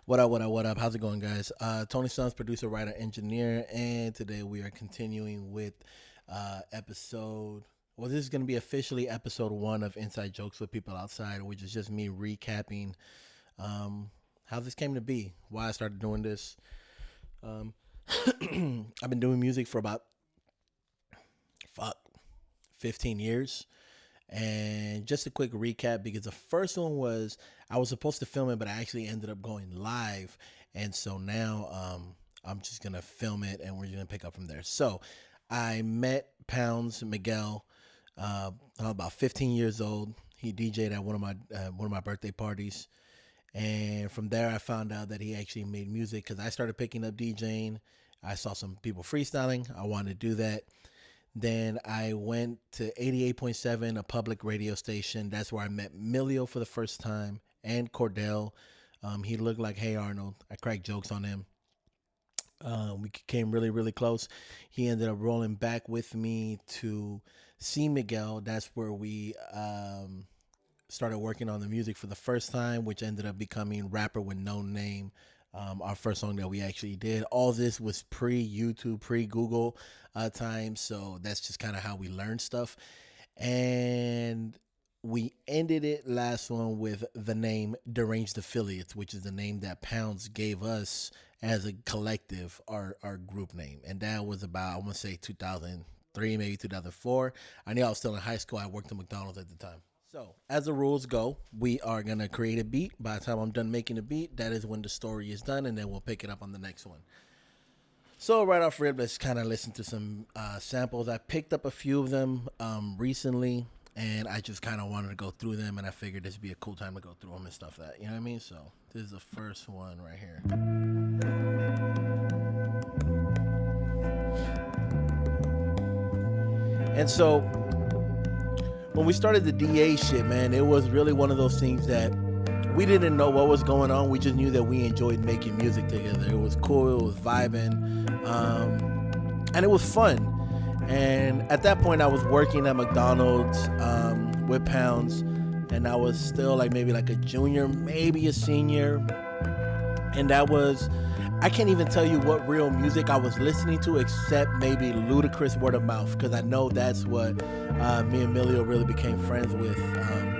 What up, what up, what up? How's it going, guys? Tony Sons, producer, writer, engineer, and today we are continuing with episode. Well, this is going to be officially episode 1 of Inside Jokes with People Outside, which is just me recapping how this came to be, why I started doing this. I've been doing music for about 15 years. And just a quick recap, because the first one was I was supposed to film it, but I actually ended up going live. And so now I'm just going to film it and we're going to pick up from there. So I met Pounds Miguel about 15 years old. He DJ'd at one of my birthday parties. And from there, I found out that he actually made music because I started picking up DJing. I saw some people freestyling. I wanted to do that. Then I went to 88.7, a public radio station. That's where I met Milio for the first time and Cordell. He looked like Hey Arnold. I cracked jokes on him. We came really, really close. He ended up rolling back with me to see Miguel. That's where we started working on the music for the first time, which ended up becoming Rapper with No Name. Our first song that we actually did. All this was pre-YouTube, pre-Google time, so that's just kind of how we learned stuff. And we ended it last one with the name Derranged Affiliates, which is the name that Pounds gave us as a collective, our group name. And that was about, I want to say 2003, maybe 2004. I knew I was still in high school. I worked at McDonald's at the time. So, as the rules go, we are going to create a beat. By the time I'm done making a beat, that is when the story is done, and then we'll pick it up on the next one. So, right off rip, let's kind of listen to some samples. I picked up a few of them recently, and I just kind of wanted to go through them, and I figured this would be a cool time to go through them and stuff you know what I mean? So, this is the first one right here. And so, when we started the DA shit, man, it was really one of those things that we didn't know what was going on. We just knew that we enjoyed making music together. It was cool. It was vibing. And it was fun. And at that point, I was working at McDonald's with Pounds. And I was still maybe a junior, maybe a senior. And that was... I can't even tell you what real music I was listening to except maybe Ludacris word of mouth, because I know that's what me and Milio really became friends with,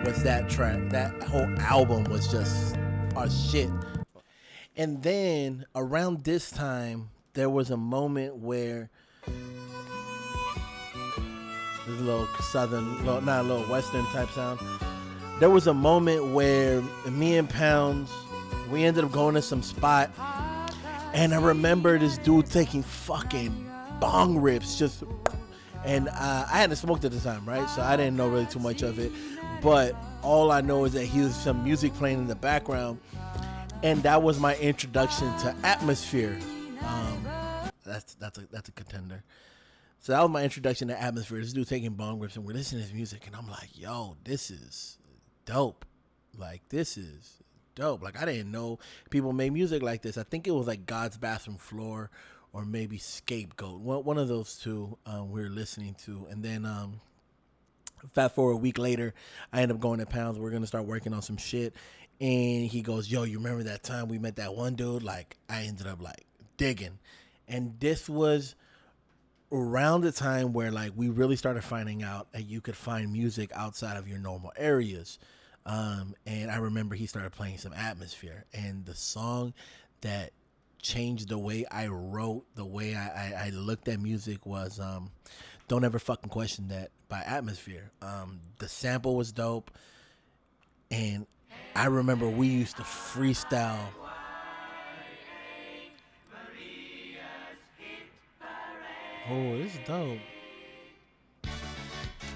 was that track. That whole album was just our shit. And then around this time, there was a moment where there's a little southern, not a little western type sound. There was a moment where me and Pounds, we ended up going to some spot. And I remember this dude taking fucking bong rips, and I hadn't smoked at the time, right? So I didn't know really too much of it. But all I know is that he was some music playing in the background, and that was my introduction to Atmosphere. That's a contender. So that was my introduction to Atmosphere. This dude taking bong rips, and we're listening to his music, and I'm like, yo, this is dope. This is dope. I didn't know people made music like this. I think it was God's Bathroom Floor or maybe Scapegoat. One of those two we were listening to. And then fast forward a week later, I ended up going to Pounds. We're going to start working on some shit. And he goes, yo, you remember that time we met that one dude? I ended up digging. And this was around the time where we really started finding out that you could find music outside of your normal areas. And I remember he started playing some Atmosphere, and the song that changed the way I wrote, the way I looked at music was Don't Ever Fucking Question That by Atmosphere. The sample was dope, and I remember we used to freestyle. Oh, this is dope.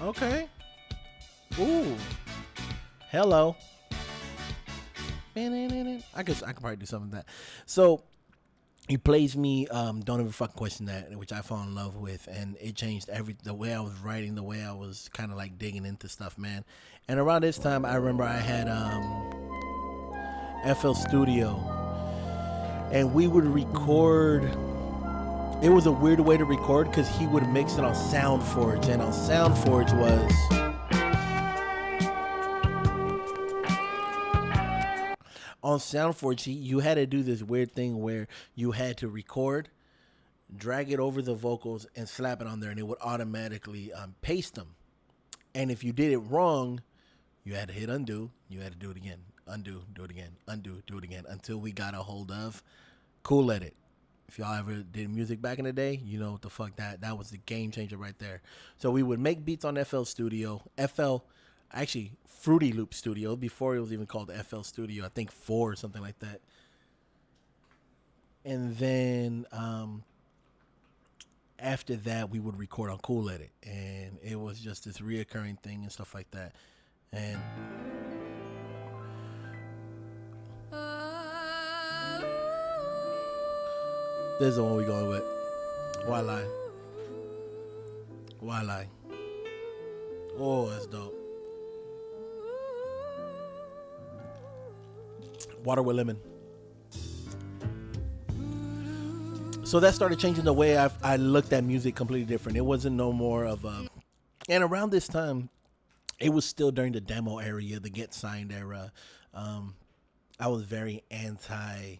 Okay. Ooh. Hello. I could probably do something like that. So he plays me Don't Ever Fucking Question That, which I fell in love with, and it changed the way I was writing, the way I was kind of digging into stuff, man. And around this time, I remember I had FL Studio, and we would record. It was a weird way to record because he would mix it on SoundForge, and on SoundForge was on SoundForge, you had to do this weird thing where you had to record, drag it over the vocals, and slap it on there, and it would automatically paste them. And if you did it wrong, you had to hit undo. You had to do it again. Undo, do it again. Undo, do it again. Until we got a hold of Cool Edit. If y'all ever did music back in the day, you know what the fuck that was the game changer right there. So we would make beats on Fruity Loop Studio, before it was even called FL Studio, I think 4 or something like that. And then after that, we would record on Cool Edit, and it was just this reoccurring thing and stuff like that. And this is the one we going with. Why lie? Why lie? Oh, that's dope. Water with Lemon. So that started changing the way I looked at music completely different. It wasn't no more of a... And around this time, it was still during the demo area, the get signed era. I was very anti...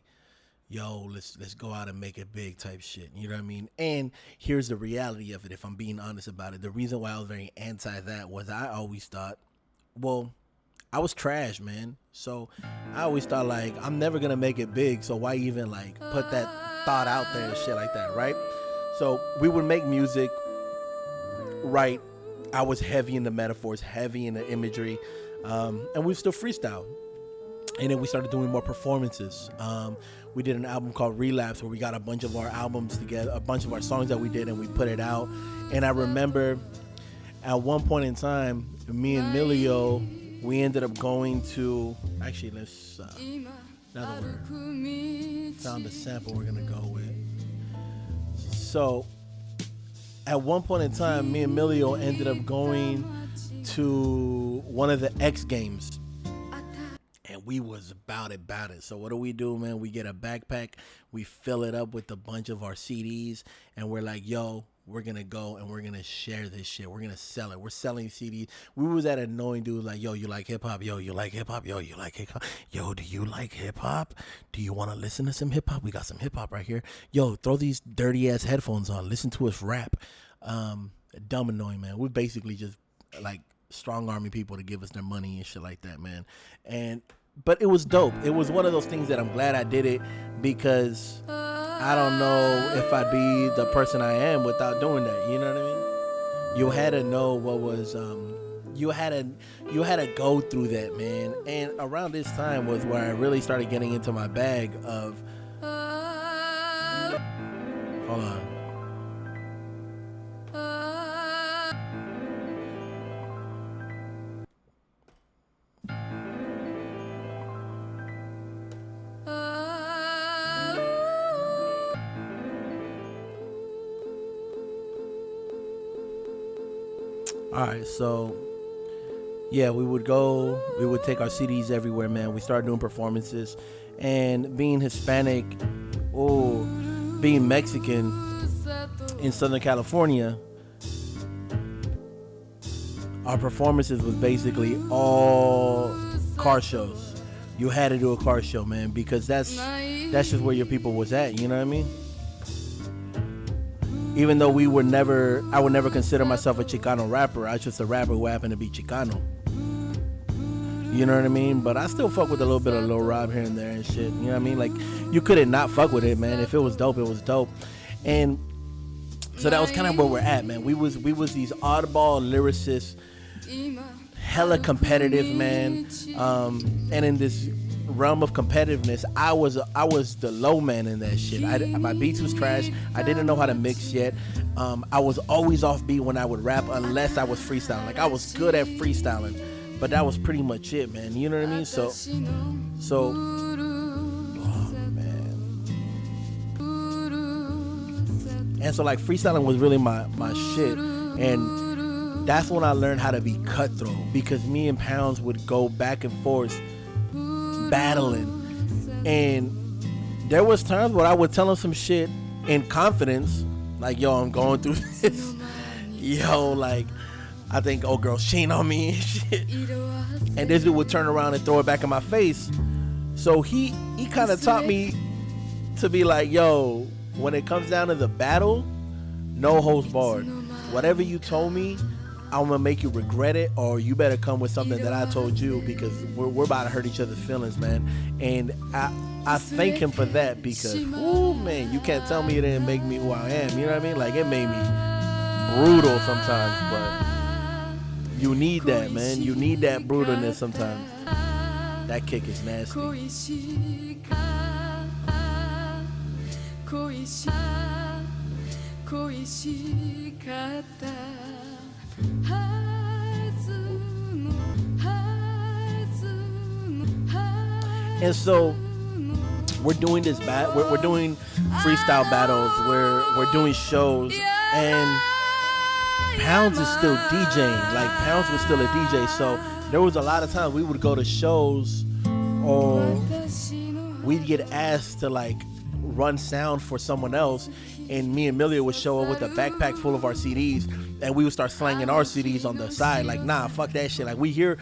Yo, let's go out and make it big type shit. You know what I mean? And here's the reality of it, if I'm being honest about it. The reason why I was very anti that was I always thought, well, I was trash, man. So I always thought, like, I'm never going to make it big. So why even, like, put that thought out there and shit like that, right? So we would make music, right? I was heavy in the metaphors, heavy in the imagery. And we still freestyle. And then we started doing more performances. We did an album called Relapse, where we got a bunch of our albums together, a bunch of our songs that we did, and we put it out. And I remember at one point in time, me and Milio, we ended up going to, actually, let's, another word, found a sample we're going to go with. So at one point in time, me and Milio ended up going to one of the X Games. And we was about it. So what do, man? We get a backpack, we fill it up with a bunch of our CDs, and we're like, yo, we're going to go and we're going to share this shit. We're going to sell it. We're selling CDs. We was that annoying dude like, yo, you like hip-hop? Yo, you like hip-hop? Yo, you like hip-hop? Yo, do you like hip-hop? Do you want to listen to some hip-hop? We got some hip-hop right here. Yo, throw these dirty-ass headphones on. Listen to us rap. Dumb annoying, man. We basically just, like, strong-arming people to give us their money and shit like that, man. But it was dope. It was one of those things that I'm glad I did it, because I don't know if I'd be the person I am without doing that. You know what I mean? You had to know what was, you had to go through that, man. And around this time was where I really started getting into my bag of, hold on. All right, so yeah, we would take our CDs everywhere, man. We started doing performances, and being Hispanic or being Mexican in Southern California, our performances was basically all car shows. You had to do a car show, man, because that's just where your people was at. You know what I mean? Even though I would never consider myself a Chicano rapper. I was just a rapper who happened to be Chicano. You know what I mean? But I still fuck with a little bit of Lil Rob here and there and shit. You know what I mean? Like, you couldn't not fuck with it, man. If it was dope, it was dope. And so that was kind of where we're at, man. We was these oddball lyricists, hella competitive, man. And in this realm of competitiveness, I was the low man in that shit. My beats was trash. I didn't know how to mix yet. I was always off beat when I would rap, unless I was freestyling. Like, I was good at freestyling, but that was pretty much it, man. You know what I mean? So oh man. And so, like, freestyling was really my shit, and that's when I learned how to be cutthroat, because me and Pounds would go back and forth battling, and there was times where I would tell him some shit in confidence, like, yo, I'm going through this, yo, like, I think old girl sheen on me and shit, and this dude would turn around and throw it back in my face, So he kind of taught me to be like, yo, when it comes down to the battle, no holds barred. Whatever you told me, I'm gonna make you regret it, or you better come with something that I told you, because we're about to hurt each other's feelings, man. And I thank him for that, because, ooh, man, you can't tell me it didn't make me who I am. You know what I mean? Like, it made me brutal sometimes, but you need that, man. You need that brutalness sometimes. That kick is nasty. And so we're doing this we're doing freestyle battles, we're doing shows, and Pounds is still DJing. Like, Pounds was still a DJ, so there was a lot of times we would go to shows, or we'd get asked to like run sound for someone else, and me and Millia would show up with a backpack full of our CDs, and we would start slanging our CDs on the side. Like, nah, fuck that shit. Like, we here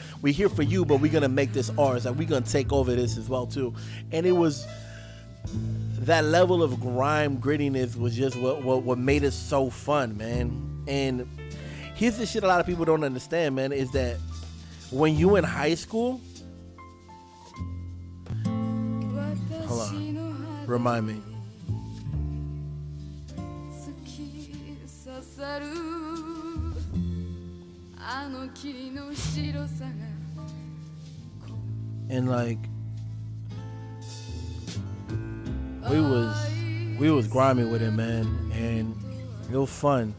for you, but we're gonna make this ours. Like, we gonna take over this as well too. And it was that level of grime grittiness was just what made it so fun, man. And here's the shit a lot of people don't understand, man, is that when you in high school, hold on, remind me. And like, we was grimy with it, man, and it was fun.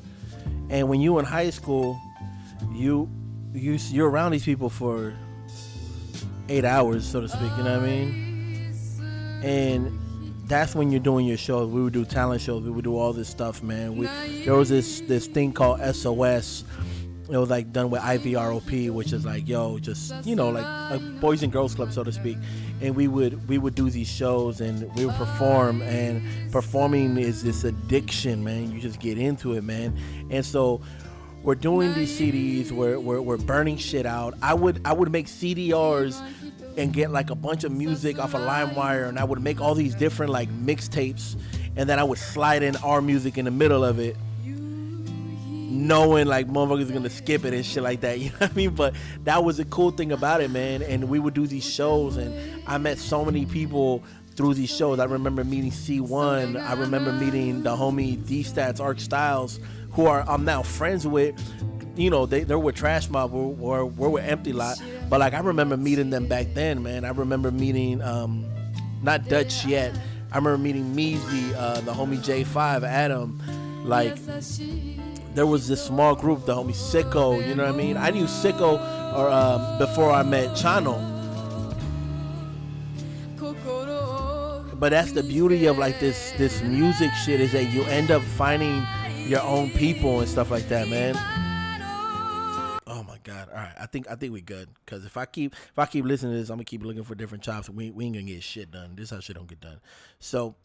And when you in high school, you're around these people for 8 hours, so to speak, you know what I mean? And that's when you're doing your shows. We would do talent shows. We would do all this stuff, man. There was this thing called SOS. It was like done with IVROP, which is like, yo, just, you know, like a boys and girls club, so to speak. And we would do these shows, and we would perform, and performing is this addiction, man. You just get into it, man. And so we're doing these CDs, we're burning shit out. I would make CDRs and get like a bunch of music off of LimeWire, and I would make all these different like mixtapes, and then I would slide in our music in the middle of it, knowing like motherfuckers are gonna skip it and shit like that, you know what I mean? But that was the cool thing about it, man. And we would do these shows, and I met so many people through these shows. I remember meeting C1. I remember meeting the homie D-Stats, Arc Styles, who I'm now friends with. You know, they're with Trash Mob, or we're with Empty Lot. But like, I remember meeting them back then, man. I remember meeting not Dutch yet. I remember meeting Meezy, the homie J5, Adam. Like, there was this small group, the homie Sicko, you know what I mean? I knew Sicko before I met Chano. But that's the beauty of like this music shit, is that you end up finding your own people and stuff like that, man. Oh my God! All right, I think we good. Cause if I keep listening to this, I'm gonna keep looking for different chops. We ain't gonna get shit done. This is how shit don't get done. So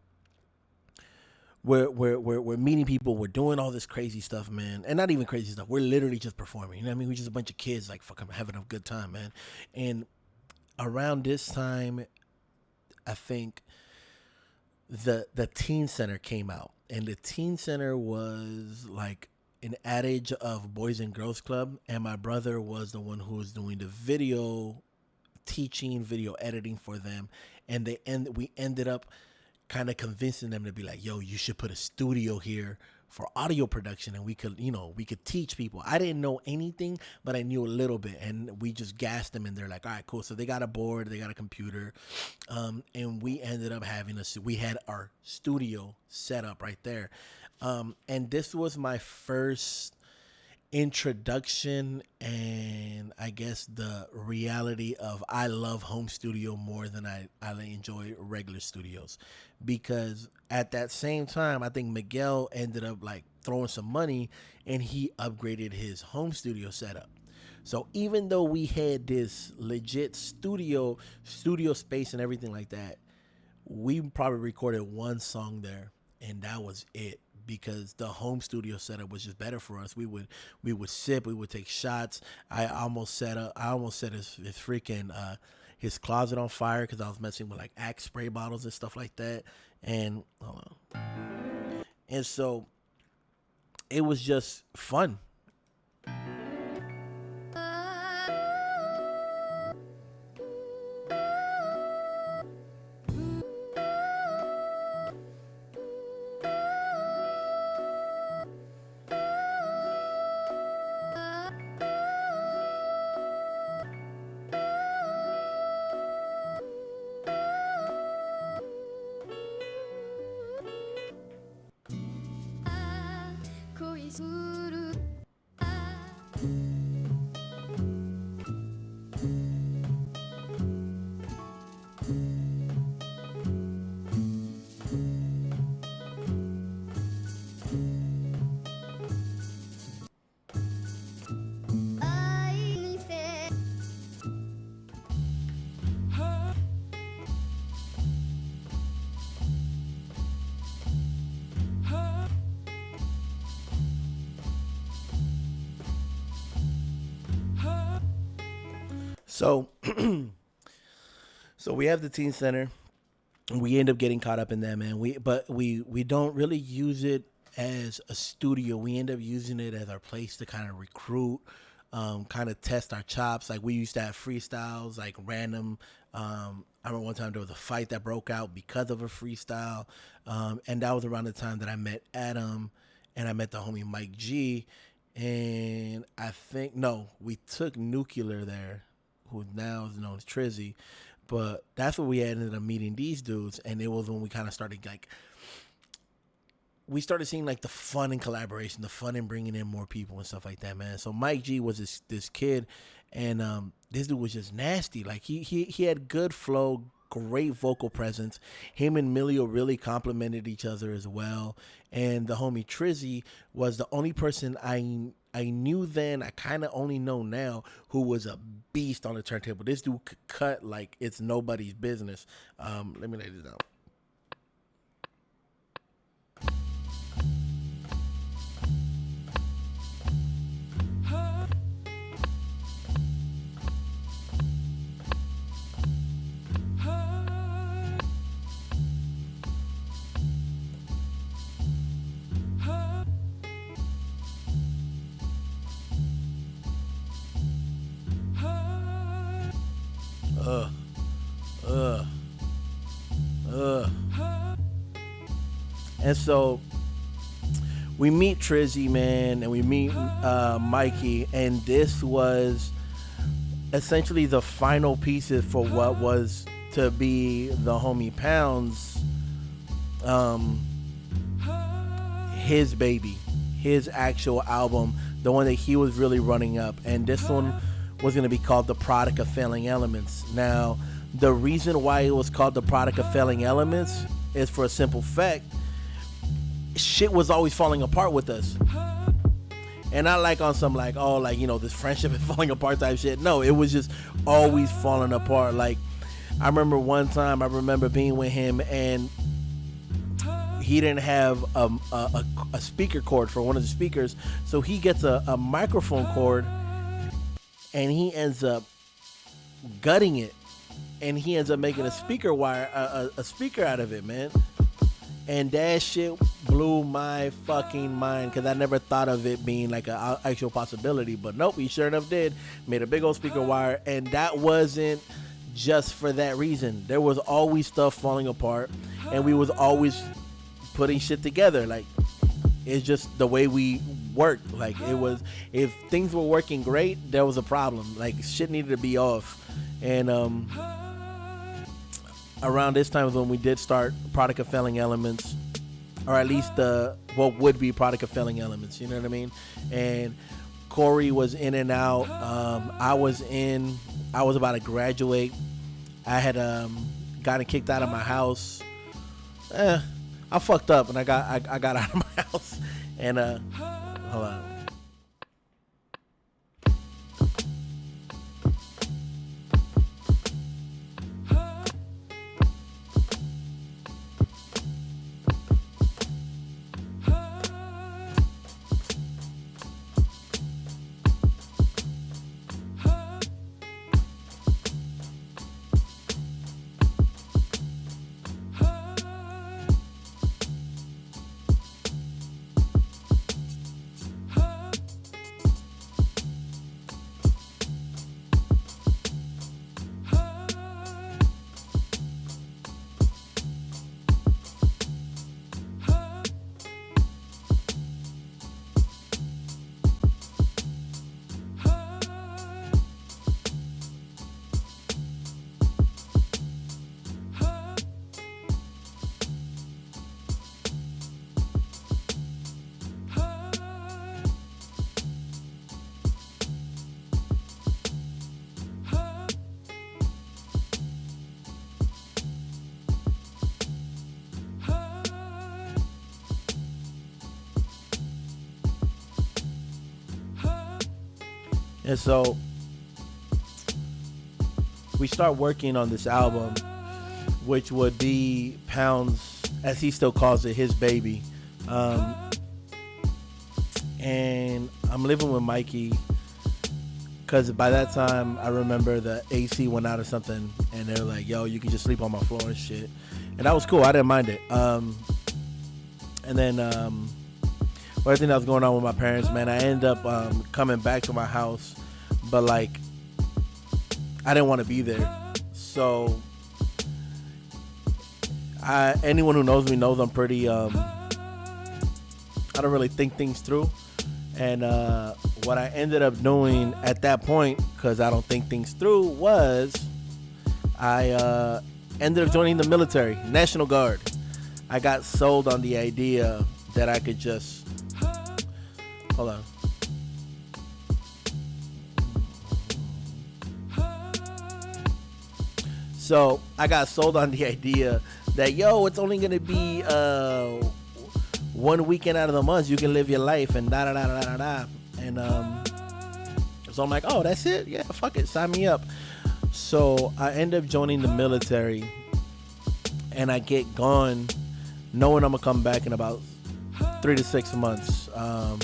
we're meeting people. We're doing all this crazy stuff, man. And not even crazy stuff. We're literally just performing. You know what I mean? We're just a bunch of kids like fucking having a good time, man. And around this time, I think the teen center came out, and the teen center was like an adage of Boys and Girls Club, and my brother was the one who was doing the video teaching, video editing for them, and we ended up kind of convincing them to be like, yo, you should put a studio here for audio production, and we could teach people. I didn't know anything, but I knew a little bit, and we just gassed them, and they're like, all right, cool. So they got a board, they got a computer, and we ended up we had our studio set up right there. And this was my first introduction, and I guess the reality of I love home studio more than I enjoy regular studios, because at that same time, I think Miguel ended up like throwing some money, and he upgraded his home studio setup. So even though we had this legit studio space and everything like that, we probably recorded one song there, and that was it. Because the home studio setup was just better for us. We would sip, we would take shots. I almost set his freaking his closet on fire because I was messing with like Axe spray bottles and stuff like that. And hold on. And so it was just fun. So, so we have the teen center. We end up getting caught up in that, man. We don't really use it as a studio. We end up using it as our place to kind of recruit, kind of test our chops. Like we used to have freestyles, like random. I remember one time there was a fight that broke out because of a freestyle, and that was around the time that I met Adam, and I met the homie Mike G, and I think we took Nuclear there, who now is known as Trizzy. But that's where we ended up meeting these dudes, and it was when we kind of started we started seeing like the fun in collaboration, the fun in bringing in more people and stuff like that, man. So Mike G was this kid, and this dude was just nasty. Like he had good flow, great vocal presence. Him and Milio really complimented each other as well. And the homie Trizzy was the only person I knew then, I kind of only know now, who was a beast on the turntable. This dude could cut like it's nobody's business. Let me lay this down. And so we meet Trizzy, man, and we meet Mikey, and this was essentially the final pieces for what was to be the homie Pound's his baby, his actual album, the one that he was really running up. And this one was going to be called The Product of Failing Elements. Now, the reason why it was called The Product of Failing Elements is for a simple fact. Shit was always falling apart with us. And not like on some like, oh, like, you know, this friendship is falling apart type shit. No, it was just always falling apart. Like, I remember one time, I remember being with him, and he didn't have a speaker cord for one of the speakers. So he gets a microphone cord, and he ends up gutting it. And he ends up making a speaker wire, a speaker out of it, man. And that shit blew my fucking mind, because I never thought of it being like an actual possibility. But nope, he sure enough did. Made a big old speaker wire. And that wasn't just for that reason. There was always stuff falling apart, and we was always putting shit together. Like, it's just the way we worked. Like, it was, if things were working great, there was a problem. Like, shit needed to be off. And around this time is when we did start Product of Failing Elements, or at least what would be Product of Failing Elements, you know what I mean? And Corey was in and out. I was about to graduate. I had gotten kicked out of my house. I fucked up, and I got out of my house. And hold on. And so we start working on this album, which would be Pound's, as he still calls it, his baby. And I'm living with Mikey because by that time I remember the AC went out or something, and they're like, "Yo, you can just sleep on my floor and shit," and that was cool. I didn't mind it. And then everything that was going on with my parents, man, I ended up coming back to my house, but like I didn't want to be there. So anyone who knows me knows I'm pretty I don't really think things through. And what I ended up doing at that point, because I don't think things through, was I ended up joining the military, National Guard. I got sold on the idea that I could just... Hold on. So I got sold on the idea that, yo, it's only going to be... 1 weekend out of the month you can live your life and da da da da da da. And so I'm like, oh, that's it? Yeah, fuck it, sign me up. So I end up joining the military, and I get gone knowing I'm gonna come back in about 3 to 6 months. I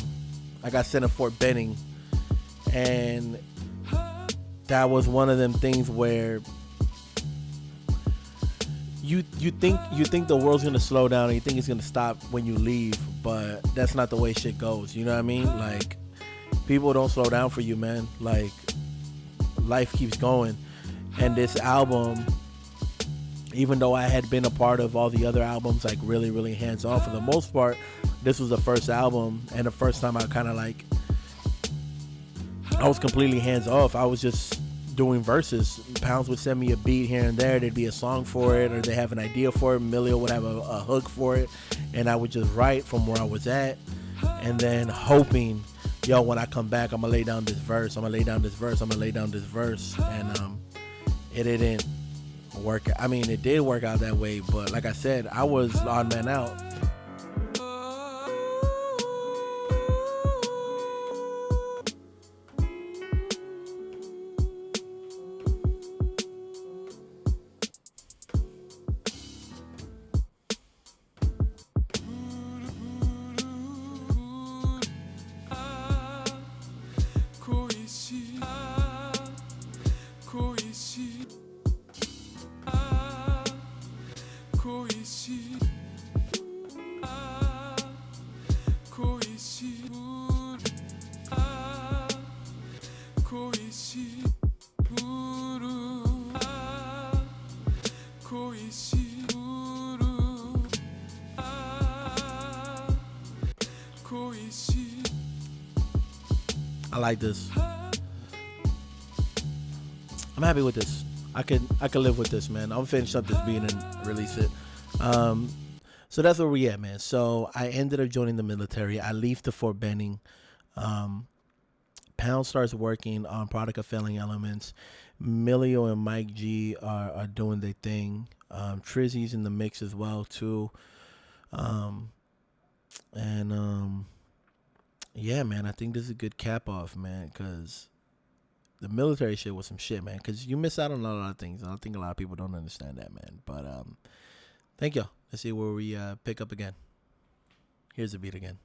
got sent to Fort Benning, and that was one of them things where you think the world's gonna slow down and you think it's gonna stop when you leave, but that's not the way shit goes. You know what I mean? Like, people don't slow down for you, man. Like, life keeps going. And this album, even though I had been a part of all the other albums, like really, really hands off for the most part, this was the first album and the first time I kind of like, I was completely hands off. I was just doing verses. Pounds would send me a beat here and there. There'd be a song for it, or they have an idea for it. Emilio would have a hook for it, and I would just write from where I was at, and then hoping, yo, when I come back, I'm gonna lay down this verse. I'm gonna lay down this verse. I'm gonna lay down this verse. And it didn't work. I mean, it did work out that way, but like I said, I was the odd man out. I like this. I'm happy with this. I could live with this, man. I'll finish up this beat and release it. So that's where we at, man. So I ended up joining the military. I leave to Fort Benning. Pound starts working on Product of Failing Elements. Milio and Mike G are doing their thing. Trizzy's in the mix as well too. Yeah, man, I think this is a good cap off, man, because the military shit was some shit, man, because you miss out on a lot of things. And I think a lot of people don't understand that, man. But thank you. Let's see where we pick up again. Here's the beat again.